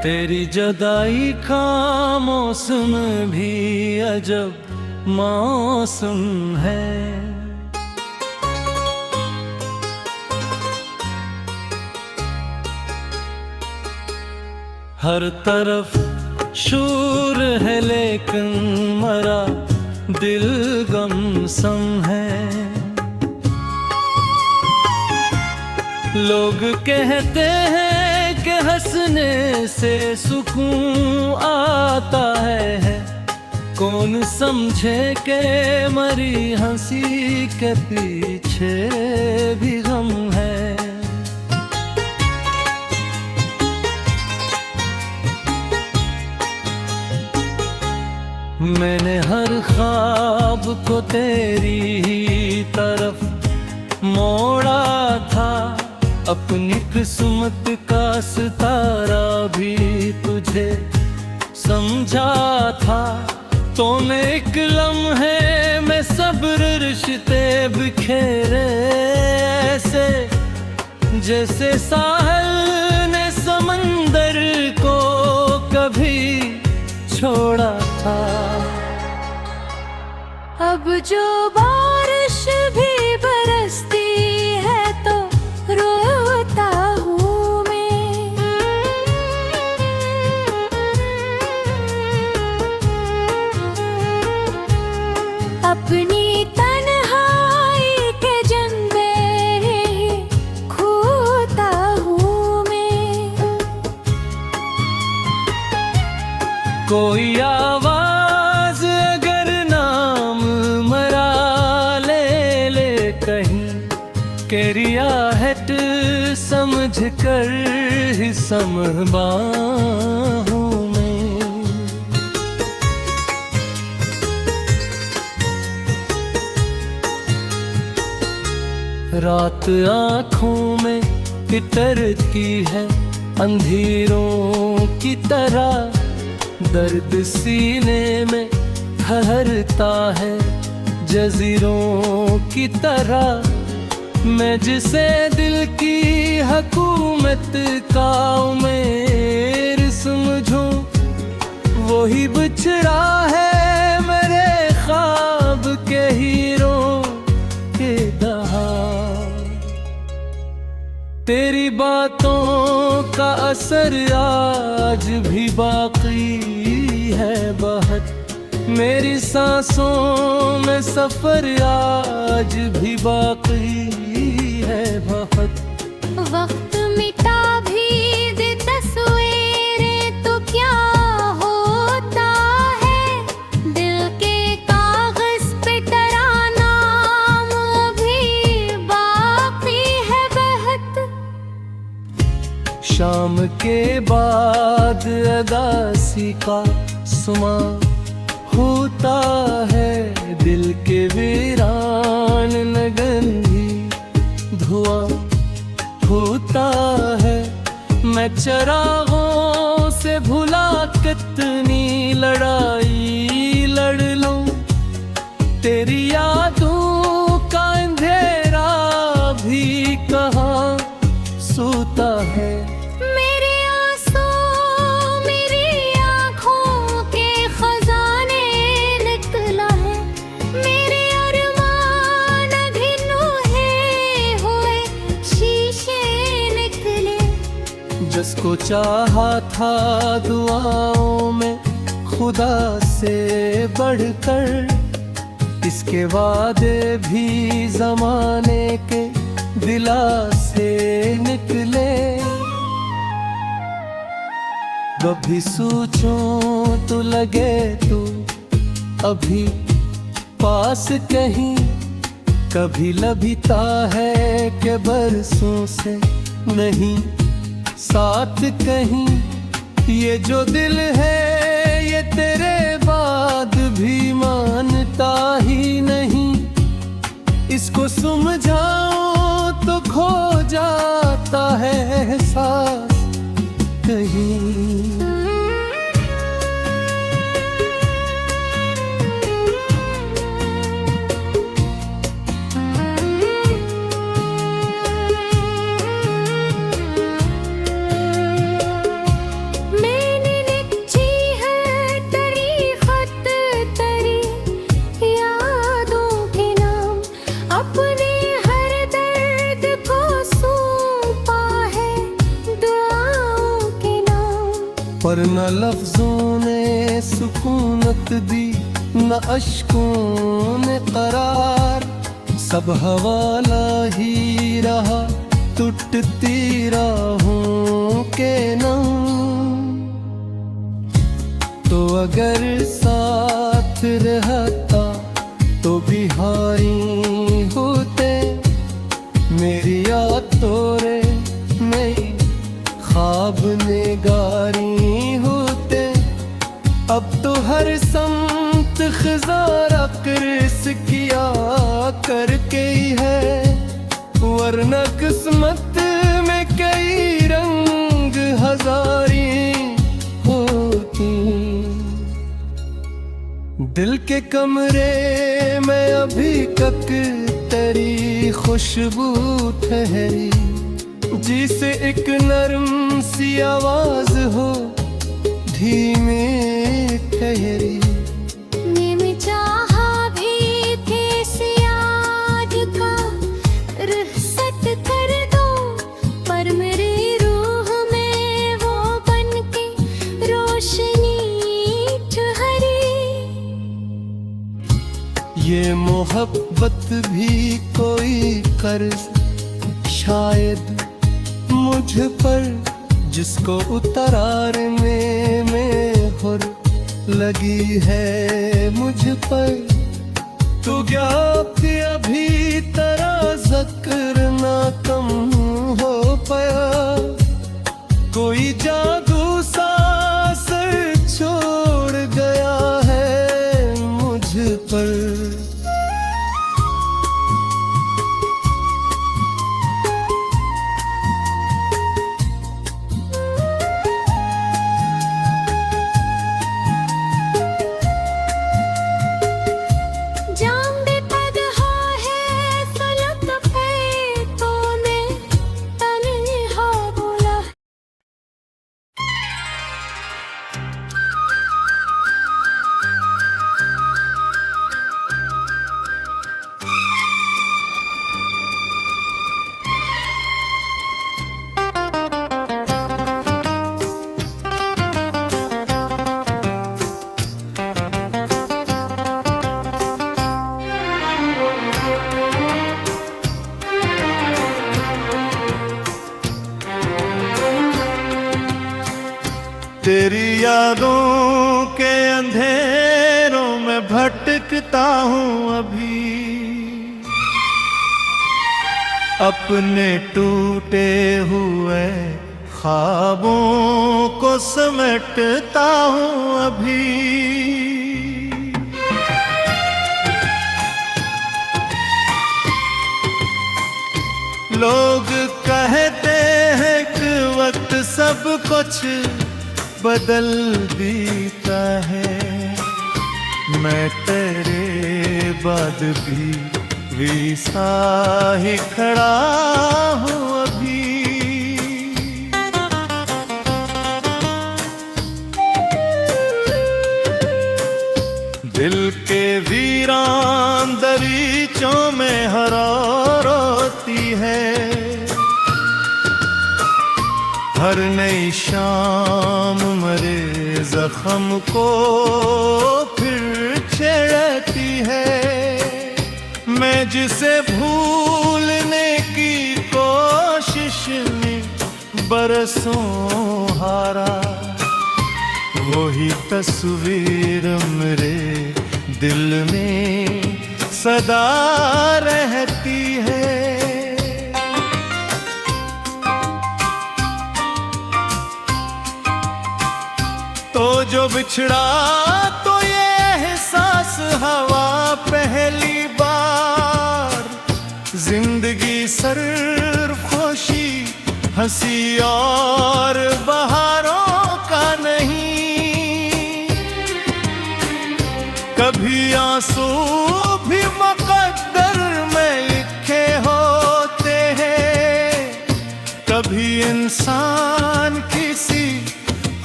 तेरी जुदाई का मौसम भी अजब मौसम है। हर तरफ शोर है लेकिन मरा दिल गमसम है। लोग कहते हैं कि हंसने से सुकून आता है, कौन समझे कि मरी हंसी के पीछे भी गम है। मैंने हर ख्वाब को तेरी ही तरफ मोड़ा था, अपनी किस्मत का सितारा भी तुझे समझा था। तूने एक लम्हे में सब्र रिश्ते बिखेरे ऐसे, जैसे साहिल ने समंदर को कभी छोड़ा था। अब जो बारिश भी बरसती है तो रोता हूँ मैं। अपनी तन्हाई के जंबे खोता हूँ मैं। कोई आवाज अगर नाम मरा ले ले कहीं, के रियाहत समझ कर ही समझबा हूँ मैं। रात आँखों में इतरती है अंधेरों की तरह, दर्द सीने में ठहरता है जजीरों की तरह। मैं जिसे दिल की हुकूमत का उमेर समझूं, वही बिछड़ा है मेरे ख्वाब के हीरो के दहा। तेरी बातों का असर आज भी बाकी है बहुत, मेरी सांसों में सफर आज भी बाकी है बहुत। वक्त मिटा भी दे तस्वीरें तो क्या होता है, दिल के कागज पे तेरा नाम अभी बाकी है बहुत। शाम के बाद अदासी का सुमा होता है, दिल के वीरान नगंधी धुआं होता है। मैं चरागों से भुला कितनी लड़ाई लड़ लूं, तेरी यादों का अंधेरा भी कहाँ सोता है। मेरे आंसू मेरी आँखों के खजाने निकला है, मेरे अरमान अधूरे हुए शीशे निकले। जिसको चाहा था दुआओं में खुदा से बढ़कर, इसके वादे भी जमाने के दिला से निकले। कभी सोचूं तो लगे तू अभी पास कहीं, कभी लभिता है कि बरसों से नहीं साथ कहीं। ये जो दिल है ये तेरे बाद भी मानता ही नहीं, इसको समझाओ तो खो जाता है एहसास कहीं। मैं पर न लफ्जों ने सुकूनत दी न अश्कों ने करार, सब हवाला ही रहा टूटती राहों के नाम। तो अगर साथ रहता तो बिहारी होते, मेरी याद तोरे नई ख्वाब निगारी होते। अब तो हर समत खिज़ारा किस किया करके ही है, वरना किस्मत में कई रंग हजारी होती। दिल के कमरे में अभी तक तेरी खुशबू ठहरी, जिसे एक नरम सी आवाज हो धीमे ठहरी। मैं चाहा भी थे सियाज का रुखसत कर दो, पर मेरी रूह में वो बनके रोशनी ठहरी। ये मोहब्बत भी कोई कर्ज शायद मुझ पर, जिसको उतारने में हुर लगी है मुझ पर। तू क्या अभी तेरा ज़िक्र ना कम हो पाया, कोई जादू सा असर छोड़ गया है मुझ पर। तेरी यादों के अंधेरों में भटकता हूँ अभी, अपने टूटे हुए ख्वाबों को समेटता हूँ अभी। लोग कहते हैं कि वक्त सब कुछ बदल देता है, मैं तेरे बाद भी वैसा ही खड़ा हूँ अभी। दिल के वीरान दरीचों में हरार होती है, हर नई शाम मरे जख्म को फिर छेड़ती है। मैं जिसे भूलने की कोशिश में बरसों हारा, वही तस्वीर मेरे दिल में सदा रहती है। तो जो बिछड़ा तो ये एहसास हवा पहली बार, जिंदगी सरफोशी हंसी और बहारों का नहीं। कभी आंसू भी मुकद्दर में लिखे होते हैं, कभी इंसान किसी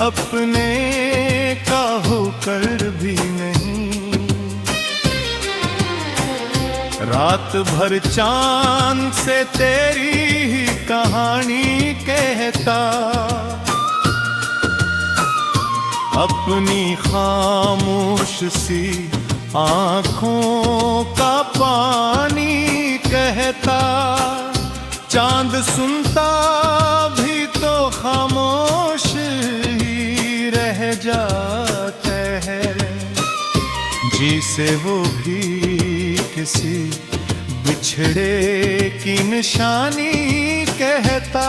अपने का होकर भी नहीं। रात भर चांद से तेरी ही कहानी कहता, अपनी खामोश सी आंखों का पानी कहता, चांद सुनता भी तो खामोश ही रह जाता है, जिसे वो भी किसी बिछड़े की निशानी कहता।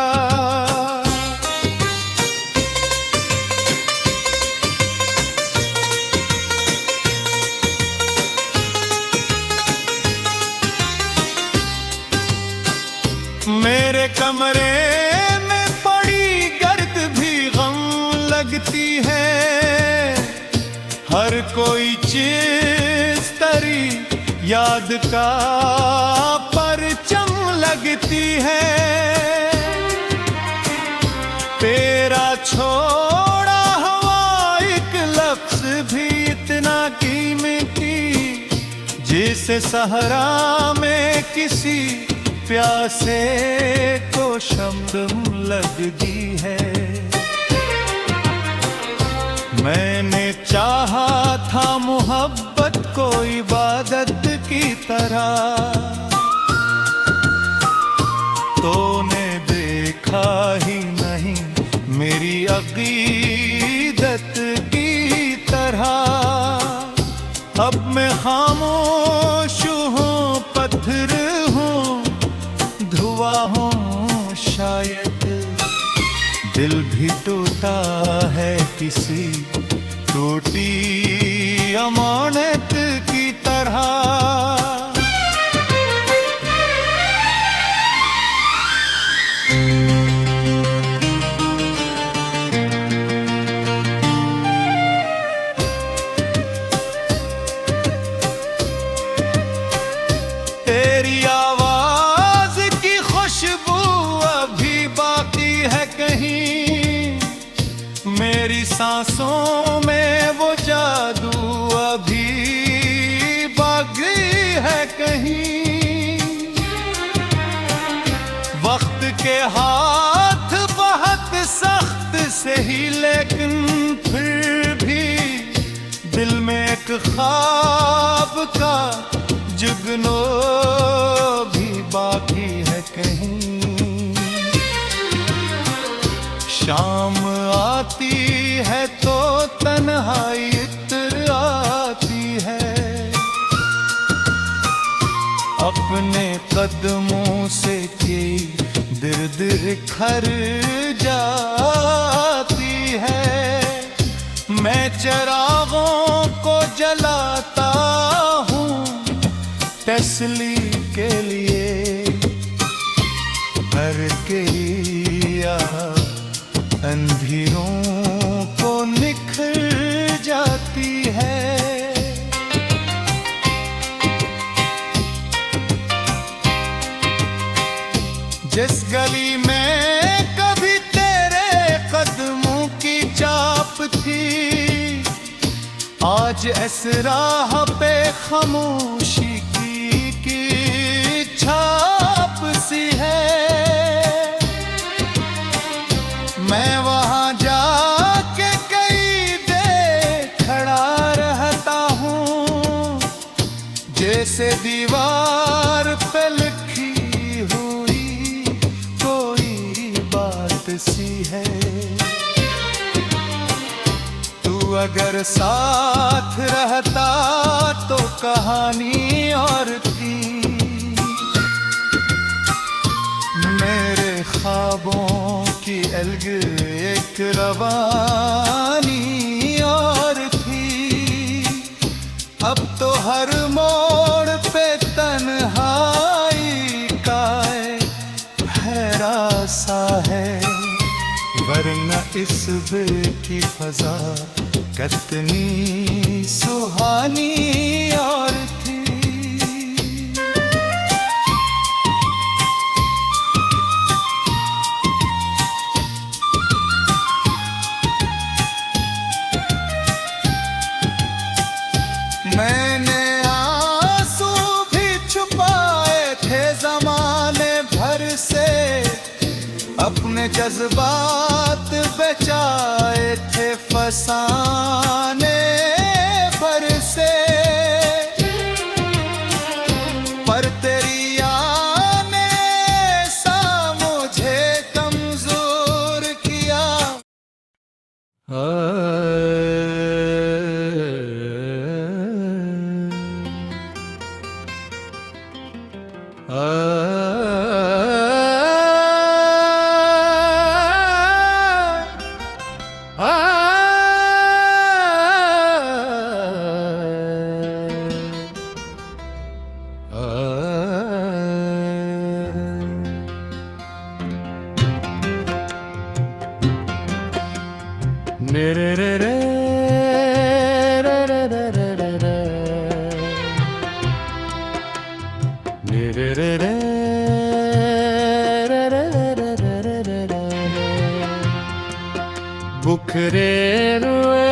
मेरे कमरे में पड़ी गर्द भी गम लगती है, हर कोई चीज तरी याद का परचम लगती है। तेरा छोड़ा हुआ एक लफ्ज भी इतना कीमती, जिसे सहरा में किसी प्यासे को शब्द लगती है। मैंने चाहा था मोहब्बत को इबादत की तरह, तूने देखा ही नहीं मेरी अकीदत की तरह। अब मैं खामोश हूँ, पत्थर हूँ, धुआं हूँ शायद, दिल भी टूटा है किसी टूटी अमानत की तरह। तेरी आवाज की खुशबू अभी बाकी है कहीं, मेरी सांसों में वो जादू अभी बाकी है कहीं। वक्त के हाथ बहुत सख्त से ही, लेकिन फिर भी दिल में एक ख्वाब का जुगनू भी बाकी है कहीं। शाम आती है तो तन्हाई इतर आती है, अपने कदमों से की दिर दिर खर जाती है। मैं चिरागों को जलाता हूँ तसली के लिए, भर के या अंधेरों को निखर जाती है। जिस गली में कभी तेरे कदमों की चाप थी, आज इस राह पे खामोशी की छाप सी है। मैं वहां जाके कई देर खड़ा रहता हूँ, जैसे दीवार पे लिखी हुई कोई बात सी है। तू अगर साथ रहता तो कहानी और थी, मेरे ख्वाबों की अलग एक रवानी और थी। अब तो हर मोड़ पे तन्हाई का भैरा सा है, वरना इस बेटी फजा कितनी सुहानी और थी। मैंने आंसू भी छुपाए थे ज़माने भर से, अपने जज्बात बचाए थे। बसाने भर से, पर तेरी आने सा मुझे कमजोर किया। मेरे रे रे रे रे रे रे रे रे, मेरे रे रे रे रे रे रे रे रे रे, बुखरे रुए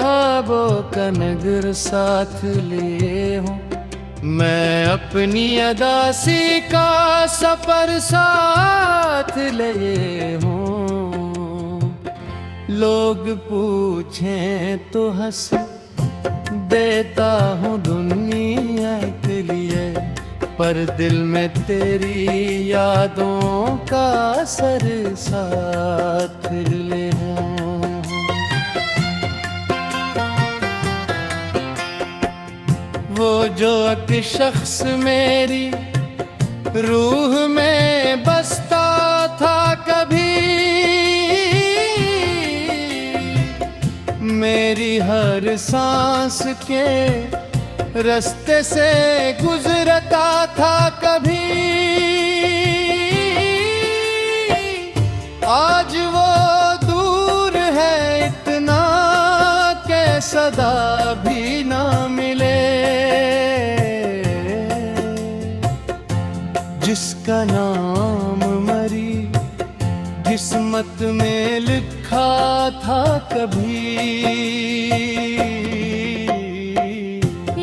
ख्वाबों का नगर साथ लिए हूँ, मैं अपनी अदासी का सफर साथ लिए हूँ। लोग पूछें तो हंस देता हूँ दुनिया के लिए, पर दिल में तेरी यादों का असर साथ ले हूँ। वो जो एक शख्स मेरी रूह में बसता था कभी, मेरी हर सांस के रास्ते से गुजरता था कभी, आज वो दूर है इतना के सदा भी ना मिले। जिसका नाम मरी किस्मत में लिखा था कभी,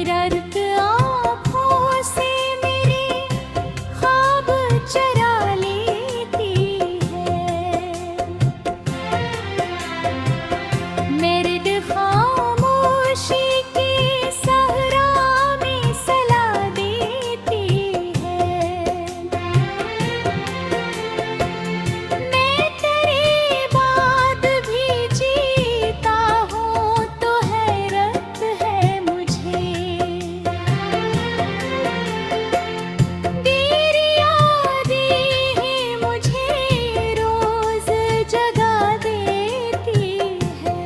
रर्क आँखों से मेरे ख्वाब चरा लेती है, मेरे दिल खामोशी की सहरा में सला देती है। मैं तेरे बाद भी जीता हूँ तो हैरत है मुझे, तेरी यादें ही मुझे रोज जगा देती है।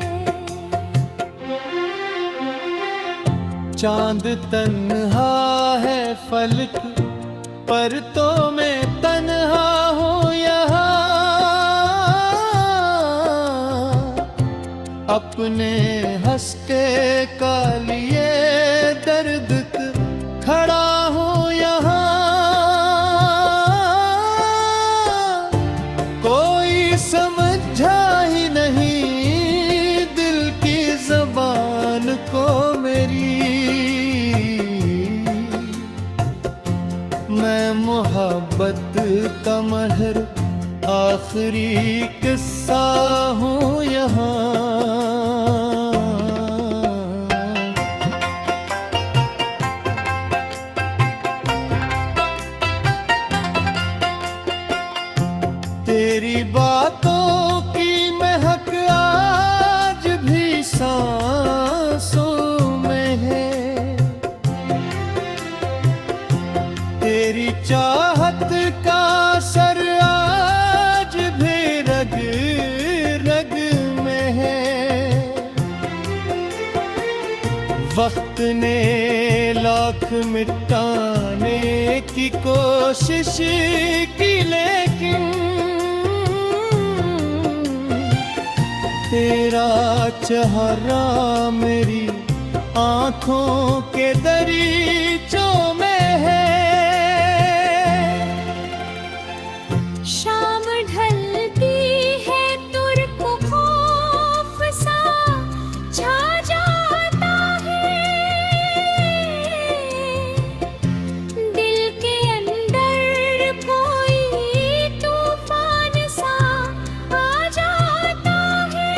चांद तन्हा है फलक पर तो मैं तन्हा हूँ यहाँ, अपने हंसते का लिए दर्द खड़ा हूँ यहाँ। कोई समझा ही नहीं दिल की ज़बान को मेरी, मैं मोहब्बत का महर आखिरी किस्सा हूँ यहाँ। तेरी बातों की महक आज भी सांसों में है, तेरी चाहत का असर आज भी रग रग में है। वक्त ने लाख मिटाने की कोशिश की लेकिन तेरा चेहरा मेरी आँखों के दरीचों में है। शाम ढलती है तुर्क खौफ सा छा जाता है, दिल के अंदर कोई तूफान सा आ जाता है।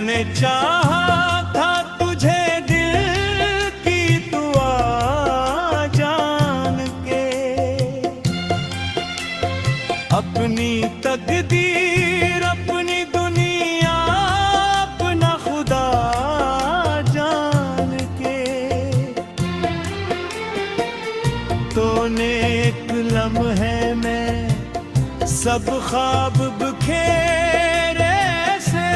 मैंने चाहा था तुझे दिल की दुआ जान के, अपनी तकदीर अपनी दुनिया अपना खुदा जान के। तूने एक लम्हे में सब ख्वाब बिखेरे से,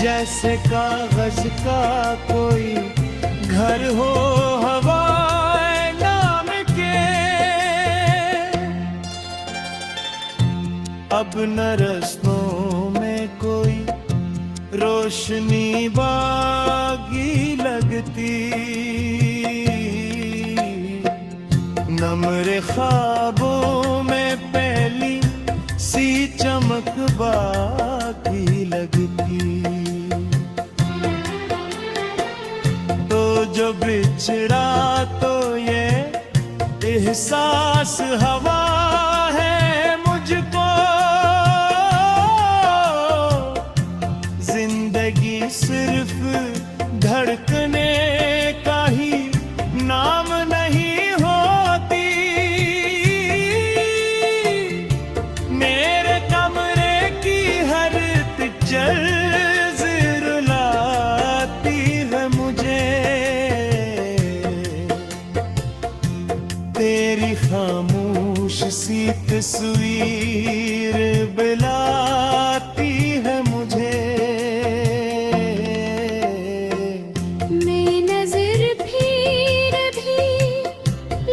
जैसे कागज का कोई घर हो हवाए नाम के। अब न रस्तों में कोई रोशनी बागी लगती, न मेरे ख्वाबों में पहली सी चमक बाकी लगती। तो जो बिछड़ा तो ये एहसास हवा है मुझको, जिंदगी सिर्फ धड़कने का ही नाम नहीं होती। मेरे कमरे की हर चर्ज रुलाती है मुझे, तेरी खामोश सी तस्वीर बुलाती है मुझे। मैं नजर फिर भी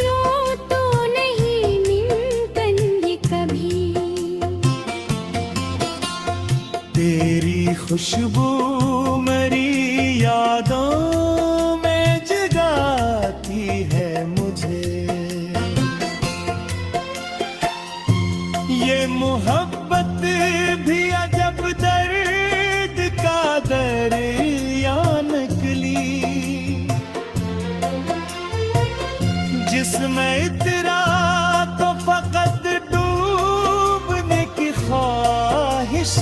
लूं तो नहीं निमकन ये कभी, तेरी खुशबू मेरी यादों में जगाती है मुझे। ये मोहब्बत भी अजब दर्द का दरिया निकली, जिसमें इतरा तो फकत डूबने की ख्वाहिश